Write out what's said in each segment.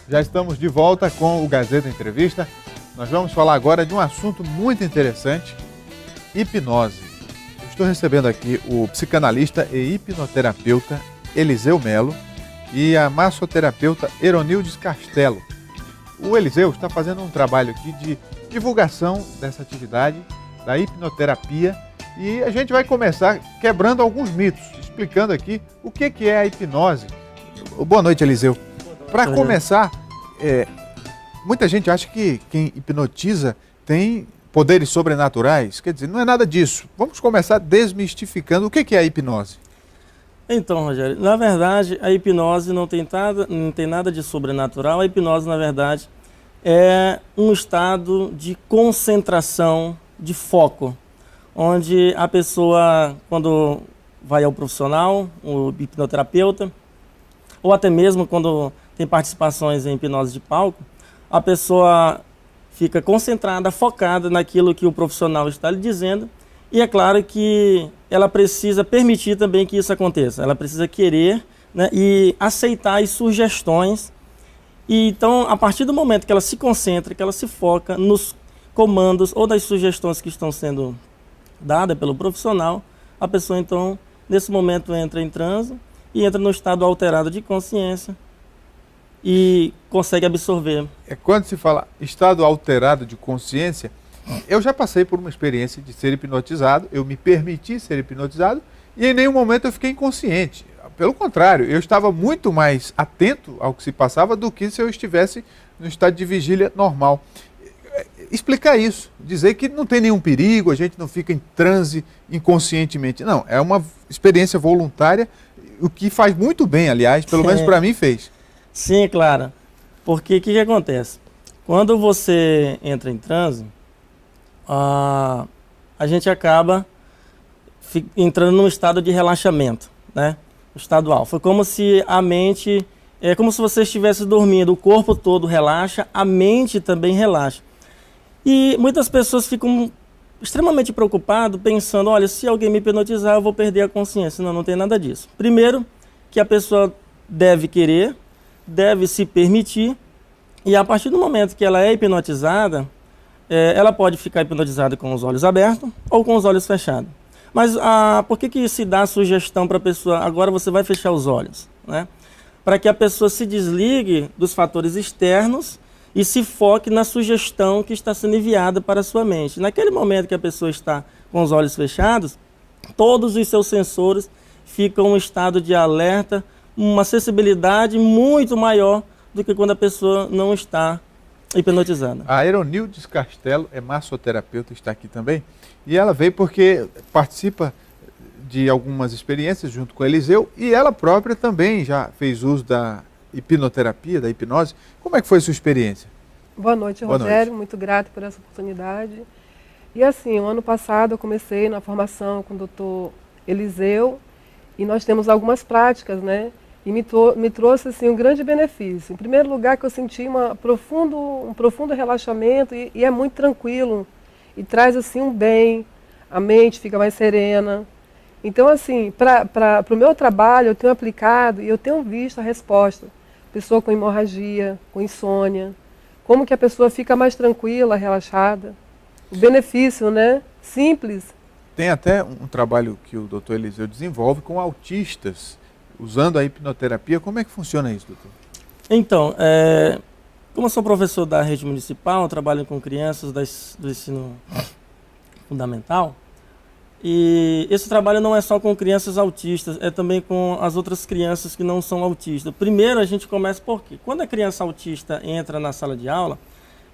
Já estamos de volta com o Gazeta Entrevista. Nós vamos falar agora de um assunto muito interessante, hipnose. Eu estou recebendo aqui o psicanalista e hipnoterapeuta Eliseu Melo e a massoterapeuta Eronildes Castelo. O Eliseu está fazendo um trabalho aqui de divulgação dessa atividade, da hipnoterapia, e a gente vai começar quebrando alguns mitos, explicando aqui o que é a hipnose. Boa noite, Eliseu. Para começar, muita gente acha que quem hipnotiza tem poderes sobrenaturais. Quer dizer, não é nada disso. Vamos começar desmistificando o que é a hipnose. Então, Rogério, na verdade, a hipnose não tem nada de sobrenatural. A hipnose, na verdade, é um estado de concentração, de foco, onde a pessoa, quando vai ao profissional, o hipnoterapeuta, ou até mesmo quando tem participações em hipnose de palco, a pessoa fica concentrada, focada naquilo que o profissional está lhe dizendo, e é claro que ela precisa permitir também que isso aconteça, ela precisa querer, né, e aceitar as sugestões. E então, a partir do momento que ela se concentra, que ela se foca nos comandos ou das sugestões que estão sendo dadas pelo profissional, a pessoa então, nesse momento, entra em transe e entra no estado alterado de consciência e consegue absorver. Quando se fala estado alterado de consciência, eu já passei por uma experiência de ser hipnotizado, eu me permiti ser hipnotizado e em nenhum momento eu fiquei inconsciente. Pelo contrário, eu estava muito mais atento ao que se passava do que se eu estivesse no estado de vigília normal. Explicar isso, dizer que não tem nenhum perigo, a gente não fica em transe inconscientemente. Não, é uma experiência voluntária, o que faz muito bem, aliás, pelo menos para mim fez. Sim, claro. Porque o que acontece? Quando você entra em transe, a gente acaba entrando num estado de relaxamento, né? O estado alfa. Foi como se a mente, é como se você estivesse dormindo, o corpo todo relaxa, a mente também relaxa. E muitas pessoas ficam extremamente preocupadas, pensando, olha, se alguém me hipnotizar, eu vou perder a consciência. Não, não tem nada disso. Primeiro, que a pessoa deve querer, deve se permitir, e a partir do momento que ela é hipnotizada, ela pode ficar hipnotizada com os olhos abertos ou com os olhos fechados. Mas por que se dá a sugestão para a pessoa, agora você vai fechar os olhos, né? Para que a pessoa se desligue dos fatores externos e se foque na sugestão que está sendo enviada para a sua mente. Naquele momento que a pessoa está com os olhos fechados, todos os seus sensores ficam em um estado de alerta, uma sensibilidade muito maior do que quando a pessoa não está hipnotizada. A Eronildes Castelo é massoterapeuta, está aqui também, e ela veio porque participa de algumas experiências junto com a Eliseu, e ela própria também já fez uso da hipnoterapia, da hipnose. Como é que foi a sua experiência? Boa noite, Rogério. Muito grato por essa oportunidade. E assim, o ano passado eu comecei na formação com o doutor Eliseu, e nós temos algumas práticas, né? E me trouxe assim, um grande benefício. Em primeiro lugar, que eu senti um profundo relaxamento e é muito tranquilo. E traz assim um bem, a mente fica mais serena. Então assim, para o meu trabalho eu tenho aplicado e eu tenho visto a resposta. Pessoa com hemorragia, com insônia, como que a pessoa fica mais tranquila, relaxada. O benefício, né? Simples. Tem até um trabalho que o doutor Eliseu desenvolve com autistas, usando a hipnoterapia. Como é que funciona isso, doutor? Então, como eu sou professor da rede municipal, eu trabalho com crianças do ensino fundamental, e esse trabalho não é só com crianças autistas, é também com as outras crianças que não são autistas. Primeiro a gente começa por quê? Quando a criança autista entra na sala de aula,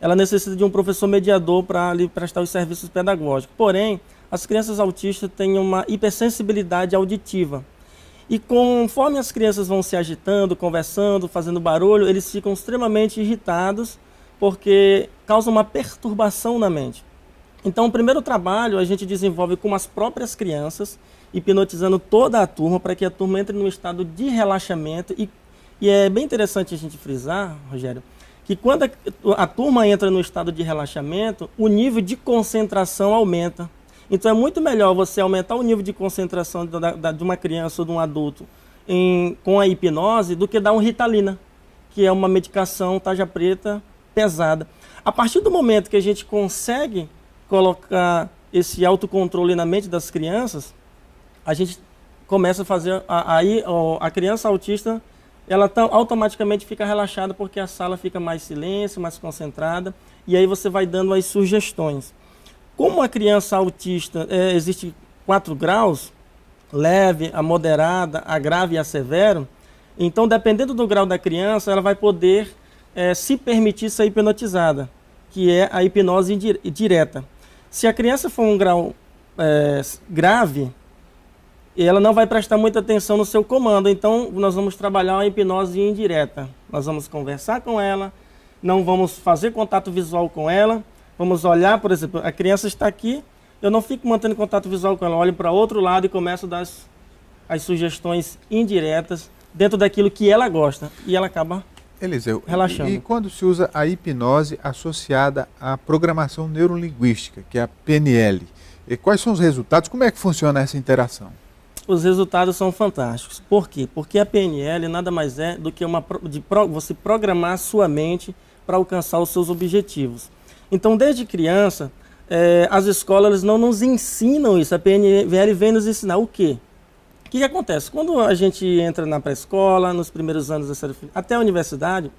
ela necessita de um professor mediador para lhe prestar os serviços pedagógicos. Porém, as crianças autistas têm uma hipersensibilidade auditiva. E conforme as crianças vão se agitando, conversando, fazendo barulho, eles ficam extremamente irritados porque causa uma perturbação na mente. Então, o primeiro trabalho a gente desenvolve com as próprias crianças, hipnotizando toda a turma para que a turma entre num estado de relaxamento. E é bem interessante a gente frisar, Rogério, que quando a turma entra no estado de relaxamento, o nível de concentração aumenta. Então é muito melhor você aumentar o nível de concentração de uma criança ou de um adulto com a hipnose do que dar um Ritalina, que é uma medicação tarja preta pesada. A partir do momento que a gente consegue colocar esse autocontrole na mente das crianças, a gente começa a fazer, aí a criança autista, ela automaticamente fica relaxada porque a sala fica mais silêncio, mais concentrada, e aí você vai dando as sugestões. Como a criança autista, existe 4 graus, leve, a moderada, a grave e a severo, então dependendo do grau da criança, ela vai poder se permitir ser hipnotizada, que é a hipnose direta. Se a criança for um grau grave, ela não vai prestar muita atenção no seu comando, então nós vamos trabalhar uma hipnose indireta. Nós vamos conversar com ela, não vamos fazer contato visual com ela, vamos olhar, por exemplo, a criança está aqui, eu não fico mantendo contato visual com ela, eu olho para outro lado e começo a dar as sugestões indiretas dentro daquilo que ela gosta, e ela acaba Eliseu, relaxando. E quando se usa a hipnose associada à programação neurolinguística, que é a PNL, e quais são os resultados? Como é que funciona essa interação? Os resultados são fantásticos. Por quê? Porque a PNL nada mais é do que você programar a sua mente para alcançar os seus objetivos. Então, desde criança, as escolas não nos ensinam isso. A PNL vem nos ensinar o quê? O que acontece? Quando a gente entra na pré-escola, nos primeiros anos da série, até a universidade,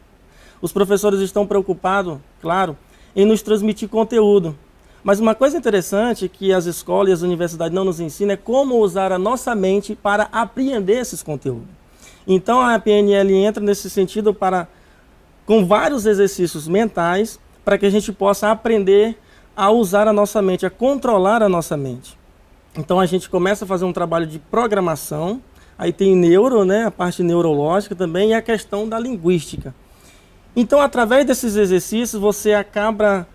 os professores estão preocupados, claro, em nos transmitir conteúdo. Mas uma coisa interessante que as escolas e as universidades não nos ensinam é como usar a nossa mente para apreender esses conteúdos. Então a PNL entra nesse sentido com vários exercícios mentais para que a gente possa aprender a usar a nossa mente, a controlar a nossa mente. Então a gente começa a fazer um trabalho de programação, aí tem a parte neurológica também e a questão da linguística. Então através desses exercícios você acaba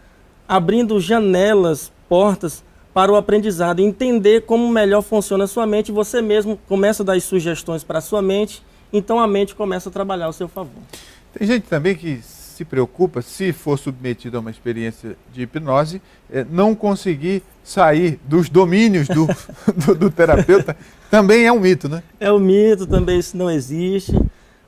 abrindo janelas, portas para o aprendizado, entender como melhor funciona a sua mente, você mesmo começa a dar as sugestões para a sua mente, então a mente começa a trabalhar ao seu favor. Tem gente também que se preocupa, se for submetido a uma experiência de hipnose, não conseguir sair dos domínios do terapeuta, também é um mito, né? É um mito, também isso não existe,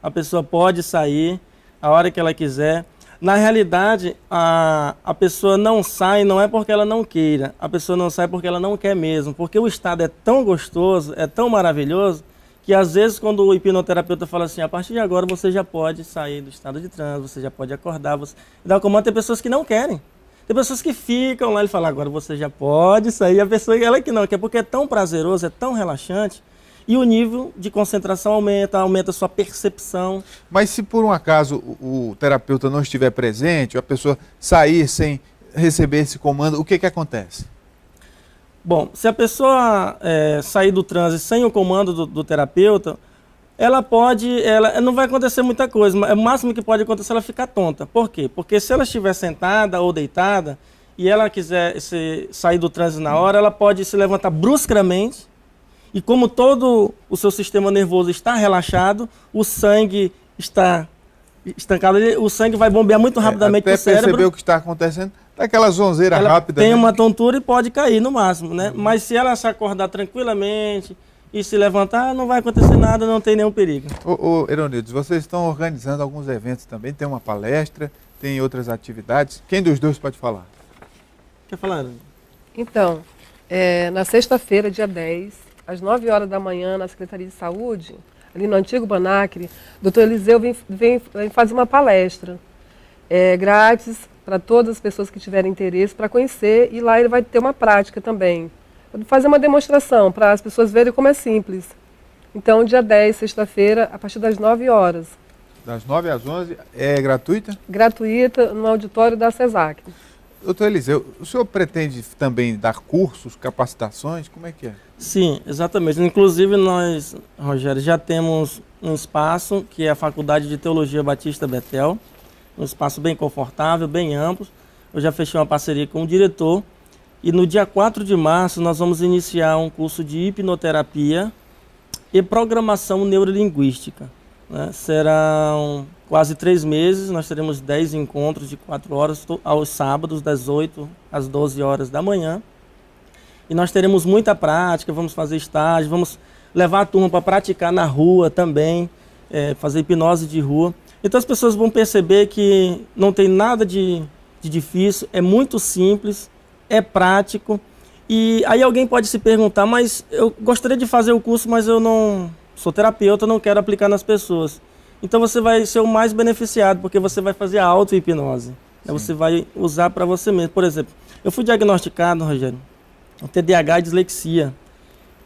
a pessoa pode sair a hora que ela quiser. Na realidade, a pessoa não sai, não é porque ela não queira, a pessoa não sai porque ela não quer mesmo, porque o estado é tão gostoso, é tão maravilhoso, que às vezes quando o hipnoterapeuta fala assim, a partir de agora você já pode sair do estado de transe, você já pode acordar, dá o comando, tem pessoas que não querem, tem pessoas que ficam lá e falam, agora você já pode sair, a pessoa ela que não quer, porque é tão prazeroso, é tão relaxante, e o nível de concentração aumenta a sua percepção. Mas se por um acaso o terapeuta não estiver presente, ou a pessoa sair sem receber esse comando, o que acontece? Bom, se a pessoa sair do transe sem o comando do terapeuta, ela não vai acontecer muita coisa, mas o máximo que pode acontecer é ela ficar tonta. Por quê? Porque se ela estiver sentada ou deitada e ela quiser sair do transe na hora, ela pode se levantar bruscamente. E como todo o seu sistema nervoso está relaxado, o sangue está estancado, o sangue vai bombear muito rapidamente para o cérebro. Até perceber o que está acontecendo, daquela zonzeira rápida. Tem uma tontura e pode cair no máximo, né? Mas se ela se acordar tranquilamente e se levantar, não vai acontecer nada, não tem nenhum perigo. Eronildes, vocês estão organizando alguns eventos também, tem uma palestra, tem outras atividades. Quem dos dois pode falar? Quer falar? Então, na sexta-feira, dia 10, às 9 horas da manhã, na Secretaria de Saúde, ali no antigo Banacre, o doutor Eliseu vem fazer uma palestra grátis para todas as pessoas que tiverem interesse para conhecer, e lá ele vai ter uma prática também. Fazer uma demonstração para as pessoas verem como é simples. Então, dia 10, sexta-feira, a partir das 9 horas. Das 9 às 11, é gratuita? Gratuita, no auditório da CESAC. Doutor Eliseu, o senhor pretende também dar cursos, capacitações? Como é que é? Sim, exatamente. Inclusive nós, Rogério, já temos um espaço que é a Faculdade de Teologia Batista Betel, um espaço bem confortável, bem amplo. Eu já fechei uma parceria com o diretor e no dia 4 de março nós vamos iniciar um curso de hipnoterapia e programação neurolinguística, né? Serão quase 3 meses, nós teremos 10 encontros de 4 horas aos sábados, das 8 às 12 horas da manhã. E nós teremos muita prática, vamos fazer estágio, vamos levar a turma para praticar na rua também, fazer hipnose de rua. Então as pessoas vão perceber que não tem nada de difícil, é muito simples, é prático. E aí alguém pode se perguntar, mas eu gostaria de fazer o curso, mas eu não sou terapeuta, não quero aplicar nas pessoas. Então você vai ser o mais beneficiado, porque você vai fazer a auto-hipnose. Você vai usar para você mesmo. Por exemplo, eu fui diagnosticado, Rogério, com TDAH e dislexia.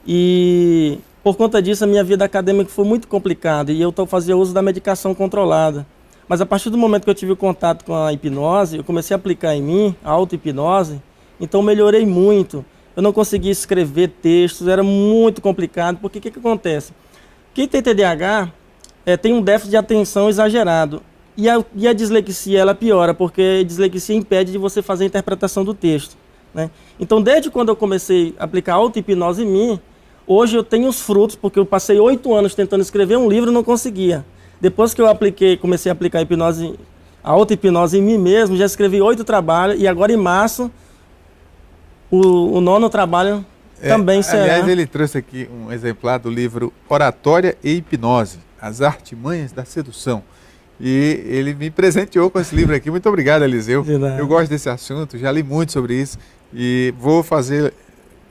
E por conta disso a minha vida acadêmica foi muito complicada e eu fazia uso da medicação controlada. Mas a partir do momento que eu tive o contato com a hipnose, eu comecei a aplicar em mim a auto-hipnose, então melhorei muito. Eu não conseguia escrever textos, era muito complicado, porque o que acontece? Quem tem TDAH tem um déficit de atenção exagerado. E a dislexia, ela piora, porque a dislexia impede de você fazer a interpretação do texto, né? Então, desde quando eu comecei a aplicar auto-hipnose em mim, hoje eu tenho os frutos, porque eu passei 8 anos tentando escrever um livro e não conseguia. Depois que eu comecei a aplicar a auto-hipnose em mim mesmo, já escrevi 8 trabalhos e agora em março o 9º trabalho também será. Aliás, ele trouxe aqui um exemplar do livro Oratória e Hipnose, As Artimanhas da Sedução. E ele me presenteou com esse livro aqui. Muito obrigado, Eliseu. Eu gosto desse assunto, já li muito sobre isso e vou fazer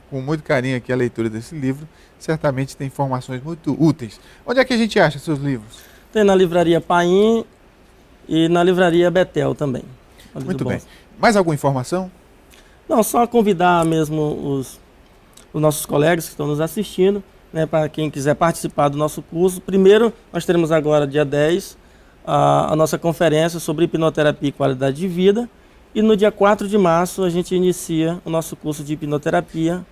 com muito carinho aqui a leitura desse livro. Certamente tem informações muito úteis. Onde é que a gente acha seus livros? Tem na livraria Paim e na livraria Betel também. Muito bem. Mais alguma informação? Não, só convidar mesmo os nossos colegas que estão nos assistindo, né, para quem quiser participar do nosso curso. Primeiro, nós teremos agora, dia 10, a nossa conferência sobre hipnoterapia e qualidade de vida. E no dia 4 de março a gente inicia o nosso curso de hipnoterapia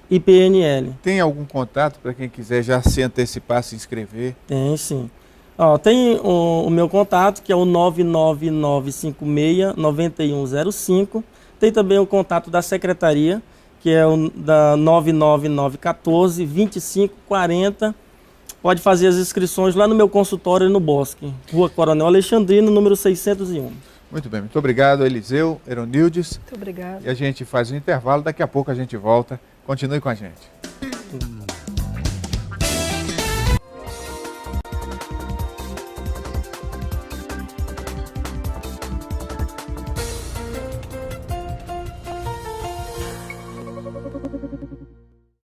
e PNL. Tem algum contato para quem quiser já se antecipar, se inscrever? Tem sim. Tem o meu contato, que é o 99956-9105. Tem também o contato da secretaria, que é o da 99914-2540. Pode fazer as inscrições lá no meu consultório no Bosque, Rua Coronel Alexandrino, número 601. Muito bem, muito obrigado, Eliseu, Eronildes. Muito obrigado. E a gente faz um intervalo, daqui a pouco a gente volta. Continue com a gente.